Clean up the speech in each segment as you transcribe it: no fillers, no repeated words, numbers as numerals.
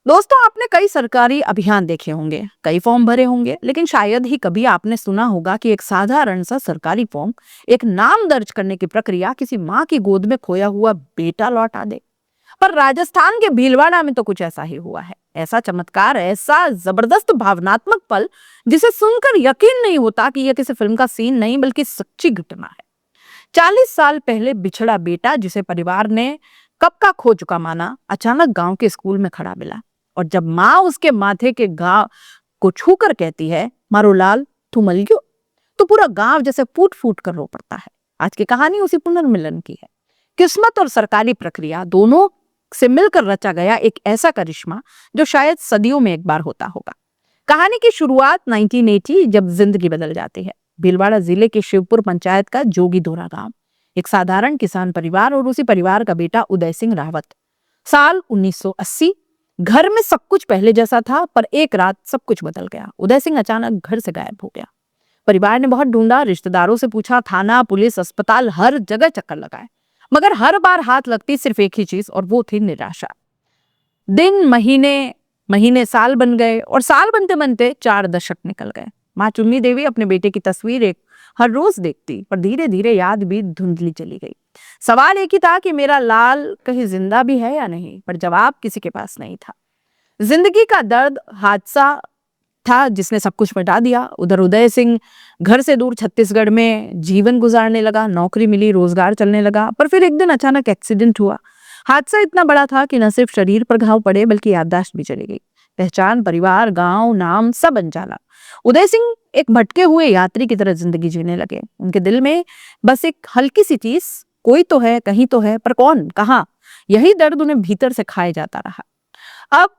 दोस्तों, आपने कई सरकारी अभियान देखे होंगे, कई फॉर्म भरे होंगे, लेकिन शायद ही कभी आपने सुना होगा कि एक साधारण सा सरकारी फॉर्म, एक नाम दर्ज करने की प्रक्रिया किसी माँ की गोद में खोया हुआ बेटा लौटा दे। पर राजस्थान के भीलवाड़ा में तो कुछ ऐसा ही हुआ है। ऐसा चमत्कार, ऐसा जबरदस्त भावनात्मक पल जिसे सुनकर यकीन नहीं होता कि यह किसी फिल्म का सीन नहीं बल्कि सच्ची घटना है। 40 साल पहले बिछड़ा बेटा जिसे परिवार ने कब का खो चुका माना, अचानक गांव के स्कूल में खड़ा मिला। और जब माँ उसके माथे के घाव को छूकर कहती है, मारो लाल तू मल गयो, तो पूरा गांव जैसे फूट फूट कर रो पड़ता है। आज की कहानी उसी पुनर्मिलन की है। किस्मत और सरकारी प्रक्रिया दोनों से मिलकर रचा गया एक ऐसा करिश्मा जो शायद सदियों में एक बार होता होगा। कहानी की शुरुआत 1980 जब जिंदगी बदल जाती है। भीलवाड़ा जिले के शिवपुर पंचायत का जोगी दोरा गांव, एक साधारण किसान परिवार और उसी परिवार का बेटा उदय सिंह रावत। साल 1980। घर में सब कुछ पहले जैसा था, पर एक रात सब कुछ बदल गया। उदय सिंह अचानक घर से गायब हो गया। परिवार ने बहुत ढूंढा, रिश्तेदारों से पूछा, थाना, पुलिस, अस्पताल, हर जगह चक्कर लगाए, मगर हर बार हाथ लगती सिर्फ एक ही चीज, और वो थी निराशा। दिन, महीने महीने साल बन गए, और साल बनते बनते 4 दशक निकल गए। माँ चुन्नी देवी अपने बेटे की तस्वीर एक हर रोज देखती, पर धीरे धीरे याद भी धुंधली चली गई। सवाल एक ही था कि मेरा लाल कहीं जिंदा भी है या नहीं, पर जवाब किसी के पास नहीं था। जिंदगी का दर्द हादसा था जिसने सब कुछ मिटा दिया। उधर उदय सिंह घर से दूर छत्तीसगढ़ में जीवन गुजारने लगा, नौकरी मिली, रोजगार चलने लगा, पर फिर एक दिन अचानक एक्सीडेंट हुआ। हादसा इतना बड़ा था कि न सिर्फ शरीर पर घाव पड़े बल्कि याददाश्त भी चली गई। पहचान, परिवार, गांव, नाम सब अनजाना। उदय सिंह एक भटके हुए यात्री की तरह जिंदगी जीने लगे। उनके दिल में बस एक हल्की सी चीज, कोई तो है, कहीं तो है, पर कौन, कहाँ, यही दर्द उन्हें भीतर से खाए जाता रहा। अब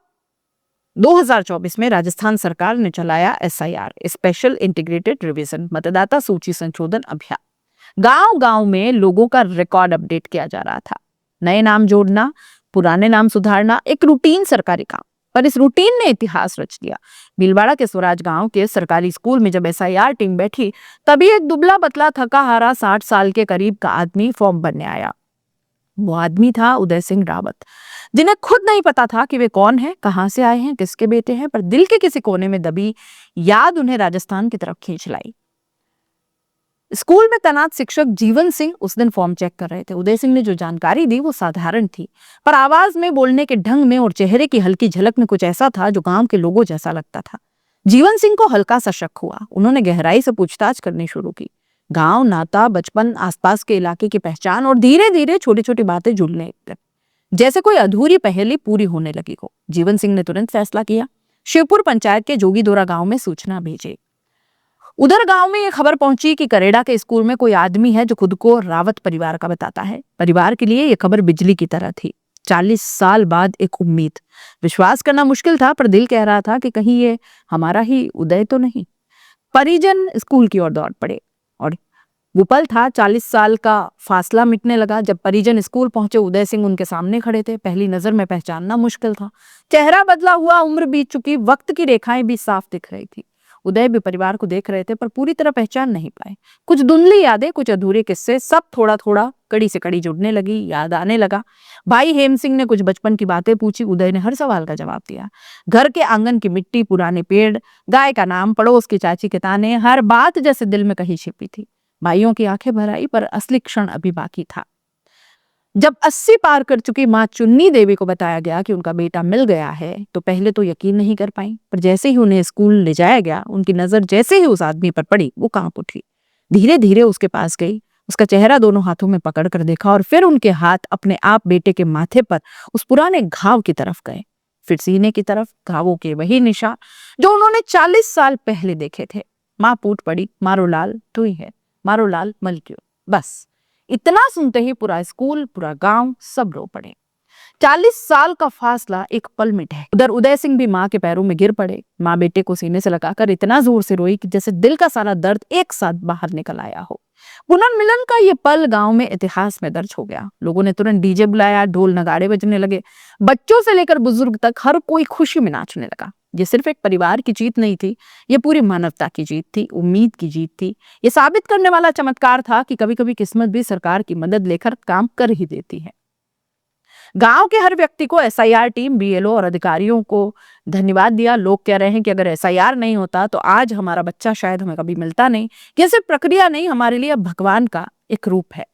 2024 में राजस्थान सरकार ने चलाया SIR, स्पेशल इंटीग्रेटेड रिवीजन, मतदाता सूची संशोधन अभियान। गांव गांव में लोगों का रिकॉर्ड अपडेट किया जा रहा था। नए नाम जोड़ना, पुराने नाम सुधारना, एक रूटीन सरकारी काम। पर इस रूटीन ने इतिहास रच दिया। भीलवाड़ा के स्वराज गांव के सरकारी स्कूल में जब SIR टीम बैठी, तभी एक दुबला पतला थका हारा 60 साल के करीब का आदमी फॉर्म भरने आया। वो आदमी था उदय सिंह रावत, जिन्हें खुद नहीं पता था कि वे कौन हैं, कहां से आए हैं, किसके बेटे हैं, पर दिल के किसी कोने में दबी याद उन्हें राजस्थान की तरफ खींच लाई। स्कूल में तैनात शिक्षक जीवन सिंह उस दिन फॉर्म चेक कर रहे थे। उदय सिंह ने जो जानकारी दी वो साधारण थी, पर आवाज में, बोलने के ढंग में और चेहरे की हल्की झलक में कुछ ऐसा था जो गांव के लोगों जैसा लगता था। जीवन सिंह को हल्का सा शक हुआ। उन्होंने गहराई से पूछताछ करनी शुरू की। गांव, नाता, बचपन, आसपास के इलाके की पहचान, और धीरे धीरे छोटी छोटी बातें जुड़ने लगी, जैसे कोई अधूरी पहेली पूरी होने लगी हो। जीवन सिंह ने तुरंत फैसला किया, शिवपुर पंचायत के जोगी दोरा गांव में सूचना भेजी। उधर गांव में यह खबर पहुंची कि करेड़ा के स्कूल में कोई आदमी है जो खुद को रावत परिवार का बताता है। परिवार के लिए यह खबर बिजली की तरह थी। 40 साल बाद एक उम्मीद। विश्वास करना मुश्किल था, पर दिल कह रहा था कि कहीं ये हमारा ही उदय तो नहीं। परिजन स्कूल की ओर दौड़ पड़े, और वो पल था, 40 साल का फासला मिटने लगा। जब परिजन स्कूल पहुंचे, उदय सिंह उनके सामने खड़े थे। पहली नजर में पहचानना मुश्किल था। चेहरा बदला हुआ, उम्र बीत चुकी, वक्त की रेखाएं भी साफ दिख रही थी। उदय भी परिवार को देख रहे थे, पर पूरी तरह पहचान नहीं पाए। कुछ धुंधली यादें, कुछ अधूरे किस्से, सब थोड़ा थोड़ा कड़ी से कड़ी जुड़ने लगी, याद आने लगा। भाई हेम सिंह ने कुछ बचपन की बातें पूछी। उदय ने हर सवाल का जवाब दिया। घर के आंगन की मिट्टी, पुराने पेड़, गाय का नाम, पड़ोस की चाची के ताने, हर बात जैसे दिल में कहीं छिपी थी। भाइयों की आंखें भर आई, पर असली क्षण अभी बाकी था। जब 80 पार कर चुकी माँ चुन्नी देवी को बताया गया कि उनका बेटा मिल गया है, तो पहले तो यकीन नहीं कर पाई, पर जैसे ही उन्हें स्कूल ले जाया गया, उनकी नजर जैसे ही उस आदमी पर पड़ी, वो कांप उठी। धीरे धीरे उसके पास गई, उसका चेहरा दोनों हाथों में पकड़ कर देखा, और फिर उनके हाथ अपने आप बेटे के माथे पर उस पुराने घाव की तरफ गए, फिर सीने की तरफ। घावों के वही निशान जो उन्होंने 40 साल पहले देखे थे। माँ फूट पड़ी, मारो लाल तू ही है, मारो लाल मल क्यों। बस इतना सुनते ही पूरा स्कूल, पूरा गांव, सब रो पड़े। 40 साल का फासला एक पल में ठहर। उधर उदय सिंह भी माँ के पैरों में गिर पड़े। माँ बेटे को सीने से लगाकर इतना जोर से रोई कि जैसे दिल का सारा दर्द एक साथ बाहर निकल आया हो। पुनर्मिलन का ये पल गांव में इतिहास में दर्ज हो गया। लोगों ने तुरंत डीजे बुलाया, ढोल नगाड़े बजने लगे। बच्चों से लेकर बुजुर्ग तक हर कोई खुशी में नाचने लगा। ये सिर्फ एक परिवार की जीत नहीं थी, ये पूरी मानवता की जीत थी, उम्मीद की जीत थी। ये साबित करने वाला चमत्कार था कि कभी कभी किस्मत भी सरकार की मदद लेकर काम कर ही देती है। गांव के हर व्यक्ति को एसआईआर टीम, बीएलओ और अधिकारियों को धन्यवाद दिया। लोग कह रहे हैं कि अगर एसआईआर नहीं होता तो आज हमारा बच्चा शायद हमें कभी मिलता नहीं। ये सिर्फ प्रक्रिया नहीं, हमारे लिए अब भगवान का एक रूप है,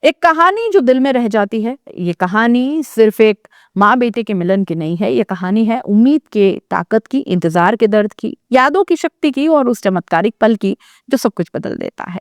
एक कहानी जो दिल में रह जाती है। ये कहानी सिर्फ एक माँ बेटे के मिलन की नहीं है, ये कहानी है उम्मीद के ताकत की, इंतजार के दर्द की, यादों की शक्ति की और उस चमत्कारिक पल की जो सब कुछ बदल देता है।